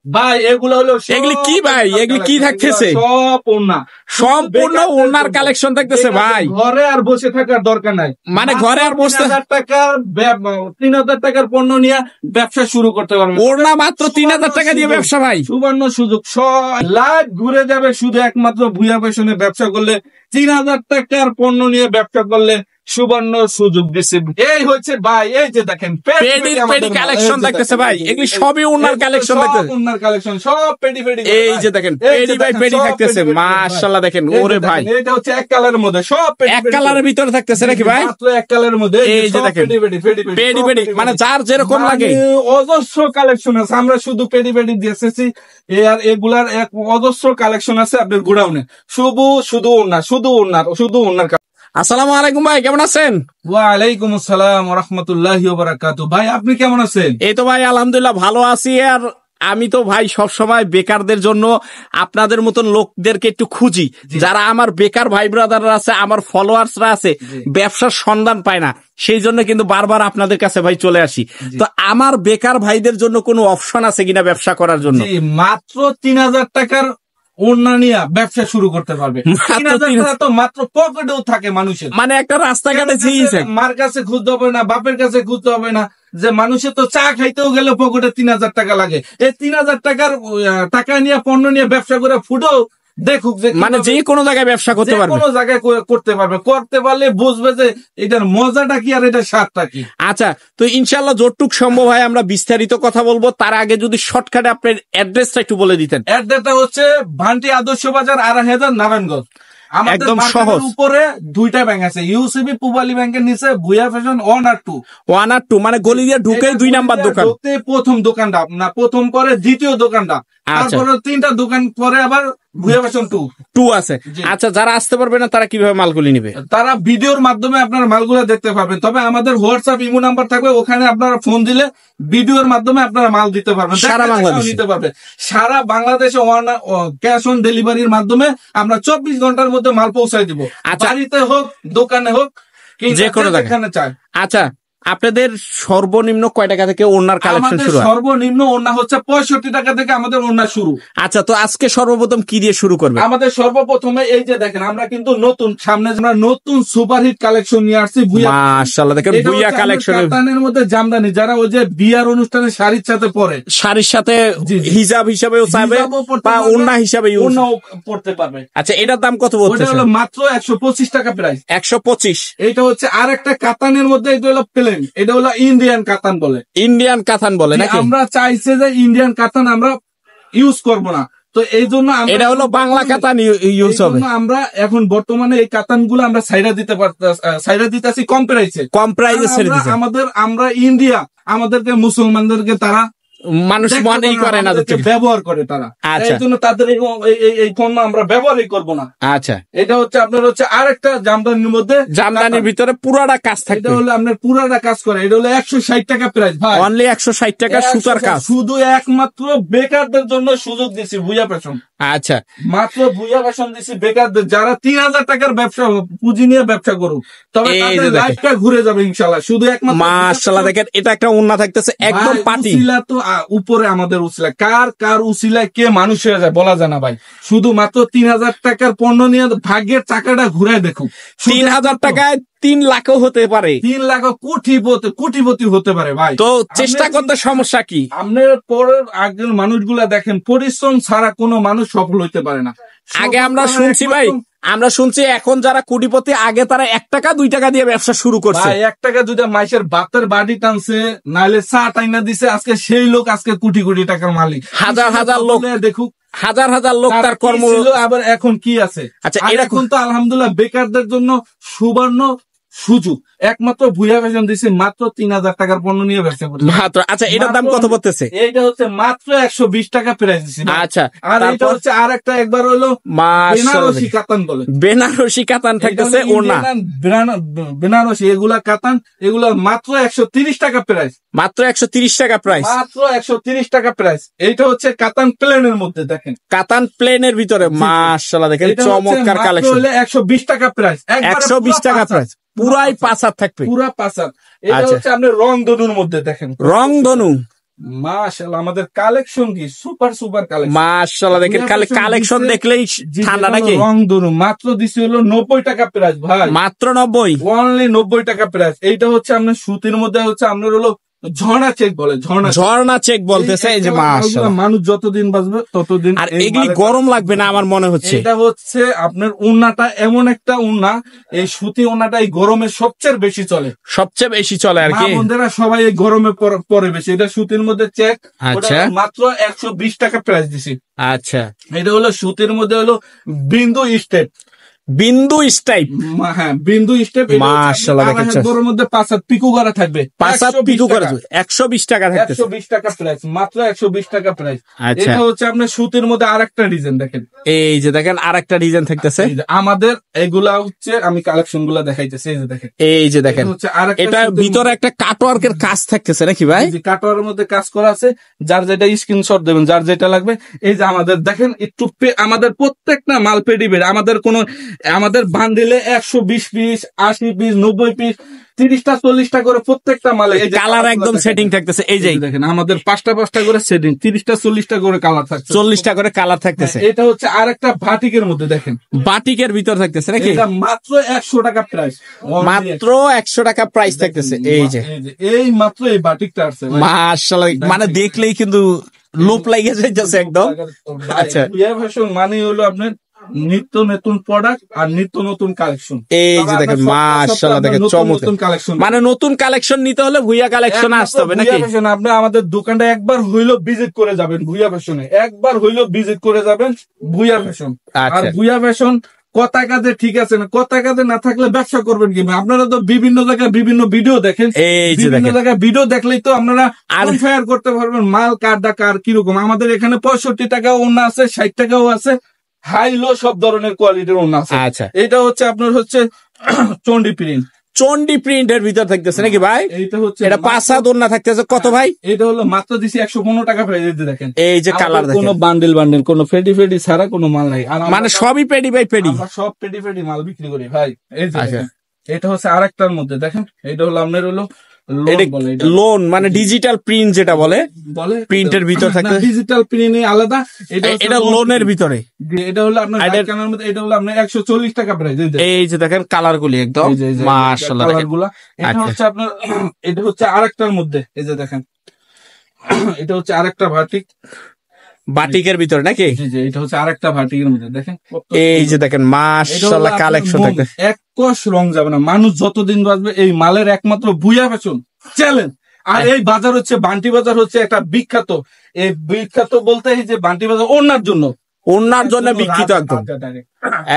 ভাই এগুলো হলো এগুলি কি ভাই, এগুলি কি থাকতেছে? সম্পূর্ণ ওনার কালেকশন থাকতেছে ভাই। ঘরে আর বসে থাকার দরকার নাই, মানে ঘরে আর বসে 3,000 টাকার পণ্য নিয়ে ব্যবসা শুরু করতে পারবেন। ওড়না মাত্র 3,000 টাকা দিয়ে ব্যবসা ভাই, সুবর্ণ সুযোগ। লাখ ঘুরে যাবে শুধু একমাত্র ভুয়া ফ্যাশনে ব্যবসা করলে, 3,000 টাকার পণ্য নিয়ে ব্যবসা করলে সুবর্ণ সুযোগ দিচ্ছে। এই হচ্ছে ভাই, এই যে দেখেন পেডি কালেকশন থাকতেছে ভাই, এগুলি সবই ওনার কালেকশন থাকতেছে, ওনার কালেকশন সব পেডি। এই যে দেখেন পেডি ভাই, পেডি থাকতেছে মাশাআল্লাহ। দেখেন ওরে ভাই, এটা হচ্ছে এক কালারের মধ্যে, সব এক কালারের ভিতরে থাকতেছে নাকি ভাই? মাত্র এক কালারের মধ্যে। এই যে দেখেন পেডি মানে যার যেরকম লাগে অজস্র কালেকশন আছে। আমরা শুধু পেডি দিয়েছি, আর এগুলার এক অজস্র কালেকশন আছে আপনার গোডাউনে। শুধু ওনার। আসসালামু আলাইকুম ভাই, কেমন আছেন? ওয়ালাইকুম আসসালাম ওয়া রাহমাতুল্লাহি ওয়া বারাকাতুহু। ভাই আপনি কেমন আছেন? এই তো ভাই আলহামদুলিল্লাহ ভালো আছি। আর আমি তো ভাই সব সময় বেকারদের জন্য আপনাদের মতন লোকদেরকে একটু খুঁজি, যারা আমার বেকার ভাই ব্রাদাররা আছে, আমার ফলোয়ার্সরা আছে, ব্যবসার সন্ধান পায় না, সেই জন্য কিন্তু বারবার আপনাদের কাছে ভাই চলে আসি। তো আমার বেকার ভাইদের জন্য কোনো অপশন আছে কিনা ব্যবসা করার জন্য? মাত্র 3,000 টাকার ওড়না নিয়ে ব্যবসা শুরু করতে পারবে। 3,000 টাকা তো মাত্র পকেটেও থাকে মানুষের, মানে একটা রাস্তাঘাটে মার কাছে খুঁজতে হবে না, বাপের কাছে খুঁজতে হবে না, যে মানুষের তো চা খাইতেও গেলে পকেটে 3,000 টাকা লাগে। এই 3,000 টাকা নিয়ে পণ্য নিয়ে ব্যবসা করে ফুটেও দেখুক, মানে যে কোনো জায়গায় ব্যবসা করতে পারবে, কোনো জায়গায় করতে পারলে বুঝবে যে এটার মজাটা কি আর এটার স্বাদটা কি। আচ্ছা, তো ইনশাআল্লাহ যতটুক সম্ভব হয় আমরা বিস্তারিত কথা বলবো। তার আগে যদি শর্টকাটে আপনার অ্যাড্রেসটা একটু বলে দিতেন। অ্যাড্রেসটা হচ্ছে ভান্টি আদর্শ বাজার, আড়াইহাজার, নারায়ণগঞ্জ। একদম সহজ। উপরে দুইটা ব্যাংক আছে, ইউসিবি পূবালী ব্যাংকের নিচে ভুয়া ফ্যাশন 1 আর 2। মানে গলি দিয়ে ঢুকেই 2 নাম্বার দোকান, প্রথম দোকানটা না, প্রথম পরে দ্বিতীয় দোকানটা, তারপরে 3টা দোকান পরে আবার ভুয়া ফ্যাশন 2 আছে। আচ্ছা, যারা আসতে পারবে না তারা কিভাবে মালগুলি নিবে? তারা ভিডিওর মাধ্যমে আপনার মালগুলো দেখতে পারবেন। তবে আমাদের হোয়াটসঅ্যাপ ইমো নাম্বার থাকবে, ওখানে আপনারা ফোন দিলে ভিডিওর মাধ্যমে আপনারা মাল দিতে পারবেন, সারা বাংলাদেশে নিতে পারবেন। সারা বাংলাদেশে ক্যাশ অন ডেলিভারির মাধ্যমে আমরা 24 ঘন্টার মধ্যে মাল পৌঁছায় দিব। বাড়িতে হোক, দোকানে হোক, যে কোনো জায়গায় চাই। আচ্ছা, আপনাদের সর্বনিম্ন কয় টাকা থেকে ওড়নার কালেকশন শুরু হয়? সর্বনিম্ন ওড়না হচ্ছে 65 টাকা থেকে আমাদের ওড়না শুরু। আচ্ছা, তো আজকে সর্বপ্রথম কি দিয়ে শুরু করবে? আমাদের সর্বপ্রথমে এই যে দেখেন, আমরা কিন্তু সামনে আমরা নতুন সুপারহিট কালেকশন নিয়ে আসছি। মাশাআল্লাহ, দেখেন ভুইয়া কালেকশন। কাতানের মধ্যে জামদানি, যারা ওই যে বিয়ার অনুষ্ঠানে শাড়ির সাথে পরে, শাড়ির সাথে হিজাব হিসাবেও চাইবে বা ওড়না হিসাবে পড়তে পারবে। আচ্ছা, এটার দাম কত বলছেন? ওটা হলো মাত্র 125 টাকা প্রাইস। 125। এটা হচ্ছে আরেকটা কাতানের মধ্যে, এটা হলো প্লেন, এটা হলো ইন্ডিয়ান কাতান বলে। ইন্ডিয়ান কাতান বলে নাকি? আমরা চাইছে যে ইন্ডিয়ান কাতান আমরা ইউজ করব না, তো এই জন্য এটা হলো বাংলা কাতান ইউজ হবে। আমরা এখন বর্তমানে এই কাতান গুলো আমরা সাইডা দিতেছি কম প্রাইসে। আমরা ইন্ডিয়া, আমাদেরকে মুসলমানদেরকে তারা মানুষ মনেই করে না, ব্যবহার করে তারা। এই জন্য তাদের এই পণ্য আমরা ব্যবহারই করব না। আচ্ছা, এটা হচ্ছে আপনার হচ্ছে আরেকটা জামদানির মধ্যে, জামদানির ভিতরে পুরাটা কাজ থাকে। এটা হলো আপনার পুরাটা কাজ করে। এটা হলো 160 টাকা প্রাইস ভাই, অনলি 160 টাকা সুতার কাজ। শুধু একমাত্র বেকারদের জন্য সুযোগ দিছি ভুইয়া ফ্যাশন। আচ্ছা, মাত্র ভুইয়া ফ্যাশন দিছি বেকারদের, যারা 3,000 টাকার ব্যবসা পুঁজি নিয়ে ব্যবসা করুক, তবে তাদের লাইফটা ঘুরে যাবে ইনশাআল্লাহ। শুধু একমাত্র মাশাআল্লাহ, দেখেন এটা একটা ওড়না থাকতেছে একদম পাটি। উসিলা তো উপরে আমাদের উসিলা, কার উসিলায় কে মানুষ হয়ে যায় বলা যায় না ভাই। শুধু মাত্র 3,000 টাকার পণ্য নিয়ে ভাগ্যের চাকাটা ঘুরে দেখুন। 3,000 টাকায় 3 লাখও হতে পারে, 3 লাখ কোটিপতি হতে পারে ভাই। তো চেষ্টা করতে সমস্যা কি? আপনার পরের আগের মানুষগুলা দেখেন, পরিশ্রম ছাড়া কোনো মানুষ সফল হইতে পারে না। আগে আমরা শুনছি ভাই, আমরা শুনছি এখন যারা কোটিপতি, আগে তারা 1 টাকা 2 টাকা দিয়ে ব্যবসা শুরু করছে। 1 টাকা যদি মাইসের বাতের বাড়ি টানছে, নাইলে চা টাইনা দিছে, আজকে সেই লোক আজকে কোটি টাকার মালিক। হাজার লোক দেখুক, হাজার লোক তার কর্ম। আবার এখন কি আছে? আচ্ছা, এখন তো আলহামদুলিল্লাহ বেকারদের জন্য সুবর্ণ সুযোগ। একমাত্র ভুইয়া ফ্যাশন দিচ্ছে মাত্র 3,000 টাকার পণ্য নিয়ে ব্যবসা করছে মাত্র। আচ্ছা, এটার দাম কত পড়তেছে? এইটা হচ্ছে মাত্র 120 টাকা প্রাইস দিচ্ছে। আচ্ছা, আর এটা হচ্ছে আরেকটা একবার হলো বেনারসি কাতান বলে। বেনারসি কাতান থাকতেছে ওড়না, বেনারসি এগুলা কাতান, এগুলা মাত্র 130 টাকা প্রাইস। মাত্র 130 টাকা প্রাইস, মাত্র 130 টাকা প্রাইস। এইটা হচ্ছে কাতান প্লেনের মধ্যে, দেখেন কাতান প্লেনের ভিতরে মাশাআল্লাহ, দেখেন চমৎকার কালেকশন। 120 টাকা প্রাইস, 120 টাকা প্রাইস, পুরাই পাঁচার থাকবে, পুরা পাঁচার। এটা হচ্ছে আপনার রংধনুর মধ্যে, দেখেন রংধনু মাশাআল্লাহ, আমাদের কালেকশন কি সুপার সুপার কালেকশন। মাশাআল্লাহ, দেখেন কালেকশন দেখলেই ঠান্ডা নাকি। রং ধরুন মাত্র দিছি হলো 90 টাকা প্রাইস ভাই, মাত্র 90, অনলি 90 টাকা প্রাইস। এইটা হচ্ছে আপনার সুতির মধ্যে হচ্ছে আপনার হলো ঝর্ণা চেক বলে, ঝর্ণা চেক বলতেছে। এই যে মাশাআল্লাহ, মানুষ যতদিন বাঁচবে ততদিন আর এগুলি গরম লাগবে না আমার মনে হচ্ছে। এটা হচ্ছে আপনার উন্নাটা এমন একটা উন্না, এই সুতি উন্নাটা এই গরমে সবচেয়ে বেশি চলে, আর কি বন্ধুরা সবাই এই গরমে পরে বেশি। এটা সুতির মধ্যে চেক, আচ্ছা মাত্র 120 টাকা প্রাইস দিছি। আচ্ছা, এটা হলো সুতির মধ্যে হলো বিন্দু স্টেপ, বিন্দু স্টাইপ। হ্যাঁ বিন্দু স্টেপ। মাশাআল্লাহ, দেখেন গরমের মধ্যে 5 হাত পিকো করা থাকবে, 5 হাত পিকো করা 120 টাকা থাকতেছে। 120 টাকা প্রাইস, মাত্র 120 টাকা প্রাইস। আচ্ছা, এটা হচ্ছে আপনার সুতির মধ্যে আরেকটা ডিজাইন দেখেন। এই যে দেখেন আরেকটা ডিজাইন থাকতেছে আমাদের। এগুলা হচ্ছে আমি কালেকশন গুলা দেখাইতেছি। এই যে দেখেন, এই যে দেখেন এটা ভিতরে একটা কাটওয়ার্কের কাজ থাকতেছে নাকি ভাই? কাটওয়ার্কের মধ্যে কাজ করা আছে। যার যেটা স্ক্রিনশট দেবেন, যার যেটা লাগবে। এই যে আমাদের দেখেন একটু আমাদের প্রত্যেকটা মাল পেডি বেড, আমাদের বান্ডিলে 120 পিস, 80 পিস, 90 পিস, 30টা 40টা করে প্রত্যেকটা মালে কালার একদম সেটিং থাকতেছে। এই যে দেখেন আমাদের 5টা করে সেটিং, 30টা 40টা করে কালার থাকছে, 40টা করে কালার থাকতেছে। এটা হচ্ছে আরেকটা বাটিকের মধ্যে দেখেন, বাটিকের ভিতর থাকতেছে নাকি। এটা মাত্র 100 টাকা প্রাইস, মাত্র 100 টাকা প্রাইস থাকতেছে। এই যে এই মাত্র এই বাটিকটা আছে মাশাআল্লাহ, মানে দেখলেই কিন্তু লোভ লাগে যাইতেছে একদম। আচ্ছা, ভুইয়া ফ্যাশন মানে হলো আপনার নিত্য নতুন প্রোডাক্ট আর নিত্য নতুন কালেকশন। এই যে দেখেন মাশাআল্লাহ, দেখেন চমৎকার কালেকশন। মানে নতুন কালেকশন নিতে হলে ভুইয়া কালেকশন আসতে হবে নাকি। আপনি আমাদের দোকানটা একবার হইলো ভিজিট করে যাবেন, ভুইয়া ফ্যাশনে একবার হইলো ভিজিট করে যাবেন ভুইয়া ফ্যাশন। আর ভুইয়া ফ্যাশন কথা কাজে ঠিক আছে না, কথা কাজে না থাকলে ব্যবসা করবেন কি? আপনারা তো বিভিন্ন জায়গায় বিভিন্ন ভিডিও দেখেন, বিভিন্ন জায়গায় ভিডিও দেখলেই তো আপনারা কনফায়ার করতে পারবেন মাল কারটা কার কিরকম। আমাদের এখানে 65 টাকাও ওন্না আছে, 60 টাকাও আছে, হাই লো সব ধরনের কোয়ালিটির ওন্না আছে। আচ্ছা, এটা হচ্ছে আপনার হচ্ছে চন্ডি প্রিন্টের ভিতর থাকতেছে নাকি ভাই? এইটা হচ্ছে এটা 5 হাত ওন্না থাকতেছে। কত ভাই? এটা হলো মাত্র দিছি 115 টাকা প্রাইস। দেখেন এই যে কালার দেখেন, কোনো বান্ডেল কোনো ফেডি ছাড়া কোনো মাল নাই। আর মানে সবই পেডি বাই পেডি, আমরা সব পেডি মাল বিক্রি করি ভাই। এই যে এটা হচ্ছে আরেকটার মধ্যে দেখেন, এটা হলো আপনার হলো লোন, মানে ডিজিটাল প্রিন্ট যেটা বলে, প্রিন্টের ভিতর থাকে। ডিজিটাল প্রিন্ট আলাদা, এটা লোনের ভিতরে। এটা হলো আপনার কালার মধ্যে, এটা হলো আপনার 140 টাকা প্রাইস। এই যে দেখেন কালার গুলি একদম মাশাআল্লাহ, কালার গুলা। এটা হচ্ছে আপনার, এটা হচ্ছে আরেকটার মধ্যে। এই যে দেখেন, এটা হচ্ছে আরেকটা বাটিকের ভিতরে নাকি। এটা হচ্ছে আরেকটা বাটিকের মধ্যে দেখেন। এই যে দেখেন মাশাআল্লাহ কালেকশন থাকে, এক কষ রং যাবে না। মানুষ যতদিন বাঁচবে এই মালের একমাত্র ভুইয়া ফ্যাশন চ্যালেঞ্জ। আর এই বাজার হচ্ছে বান্টি বাজার, হচ্ছে একটা বিখ্যাত, এই বিখ্যাত বলতে এই যে বান্টি বাজার ওনার জন্য বিখ্যাত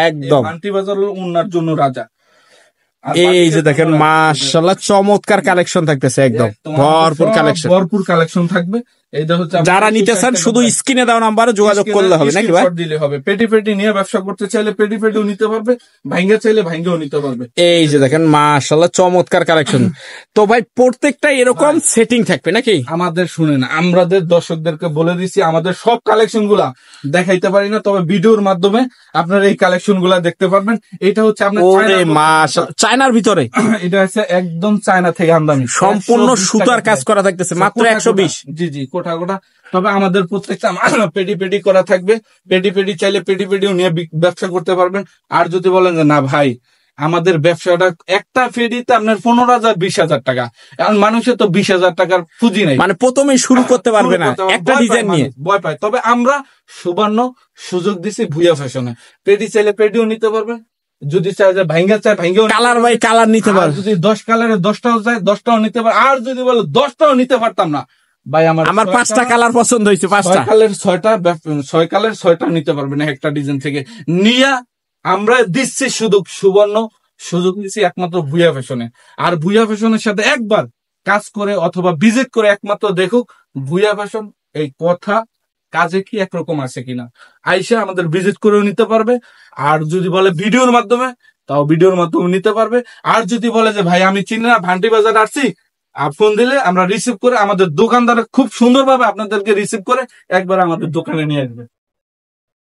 একদম। বান্টি বাজার হলো ওনার জন্য রাজা। এই যে দেখেন মাশাআল্লাহ চমৎকার কালেকশন থাকতেছে, একদম ভরপুর কালেকশন থাকবে। এইটা হচ্ছে যারা নিতে চান শুধু স্ক্রিনে দেওয়া নাম্বারে যোগাযোগ করলে হবে নাকি ভাই? দিলে হবে। পেটি নিয়ে ব্যবসা করতে চাইলে পেটিও নিতে পারবে, ভাঙ্গা চাইলে ভাঙ্গাও নিতে পারবে। এই যে দেখেন মাশাআল্লাহ চমৎকার কালেকশন। তো ভাই প্রত্যেকটা এরকম সেটিং থাকবে নাকি? আমাদের শুনেন, আমাদের দর্শকদেরকে বলে দিছি, আমাদের সব কালেকশন গুলা দেখাইতে পারি না, তবে ভিডিওর মাধ্যমে আপনারা এই কালেকশন গুলা দেখতে পারবেন। এটা হচ্ছে আপনার চায়নার ভিতরে, এটা হচ্ছে একদম চায়না থেকে আমদানি, সম্পূর্ণ সুতার কাজ করা থাকতেছে, মাত্র 120। জি কোটা। তবে আমাদের প্রত্যেকটা পেটি করা থাকবে। পেটি চাইলে পেটিও নিয়ে ব্যবসা করতে পারবেন। আর যদি বলেন যে না ভাই আমাদের ব্যবসাটা একটা ফেরিতে আপনার 15,000 20,000 টাকা, এখন মানুষের তো 20,000 টাকার পুঁজি নাই, মানে প্রথমেই শুরু করতে পারবে না একটা ডিজাইন নিয়ে, ভয় পায়। তবে আমরা সুবর্ণ সুযোগ দিছি ভুইয়া ফ্যাশনে। পেটি চাইলে পেটিও নিতে পারবেন, যদি চাই যে ভাঙ্গা চাই ভাঙ্গা, কালার বাই কালার নিতে পারবে। যদি 10 কালারের 10টাও চাই 10টাও নিতে পারে। আর যদি বলো 10টাও নিতে পারতাম না ভাই, আমার 5টা কালার পছন্দ হয়েছে, 5টা কালার 6 কালার 6টা নিতে পারবেন একটা ডিজাইন থেকে নিয়ে। আমরা দিচ্ছি সুবর্ণ সুযোগ দিচ্ছি একমাত্র ভুইয়া ফ্যাশনে। আর ভুইয়া ফ্যাশনের সাথে একবার কাজ করে অথবা ভিজিট করে একমাত্র দেখুক ভুইয়া ফ্যাশন এই কথা কাজে কি একরকম আছে কিনা, আইসা আমাদের ভিজিট করেও নিতে পারবে। আর যদি বলে ভিডিওর মাধ্যমে, তাও ভিডিওর মাধ্যমে নিতে পারবে। আর যদি বলে যে ভাই আমি চিনি না, ভান্টি বাজার আসছি, ফোন দিলে আমরা রিসিভ করে, আমাদের দোকানদার খুব সুন্দরভাবে আপনাদেরকে রিসিভ করে একবার আমাদের দোকানে নিয়ে আসবে।